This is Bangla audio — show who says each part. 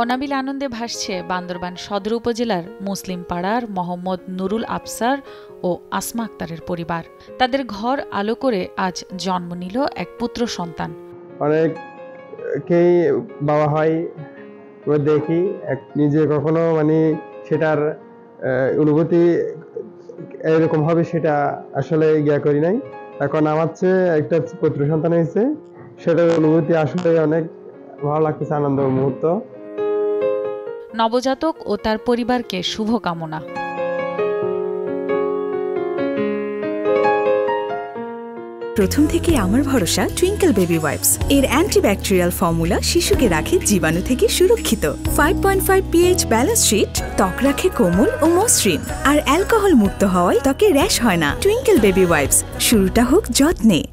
Speaker 1: অনাবিল আনন্দে ভাসছে বান্দরবান সদর উপজেলার মুসলিম পাড়ার মোহাম্মদ নুরুল আফসার ও আসমা আক্তারের পরিবার। তাদের ঘর আলো করে আজ জন্ম নিল এক পুত্র সন্তান।
Speaker 2: অনেকেই বাবা হয় দেখি, নিজে কখনো সেটার অনুভূতি এরকম হবে সেটা আসলে করি নাই। এখন আমার চেয়ে একটা পুত্র সন্তান হয়েছে, সেটার অনুভূতি আসলে অনেক ভালো লাগতেছে, আনন্দ মুহূর্ত।
Speaker 1: নবজাতক ও তার পরিবারকে শুভকামনা।
Speaker 3: প্রথম থেকে আমার ভরসা টুইঙ্কেল বেবি ওয়াইপস। এর অ্যান্টিব্যাকটেরিয়াল ফর্মুলা শিশুকে রাখে জীবাণু থেকে সুরক্ষিত। 5.5 pH ব্যালেন্স শিট ত্বক রাখে কোমল ও মসৃণ, আর অ্যালকোহল মুক্ত হওয়ায় ত্বকে র্যাশ হয় না। টুইঙ্কেল বেবি ওয়াইপস, শুরুটা হোক যত্নে।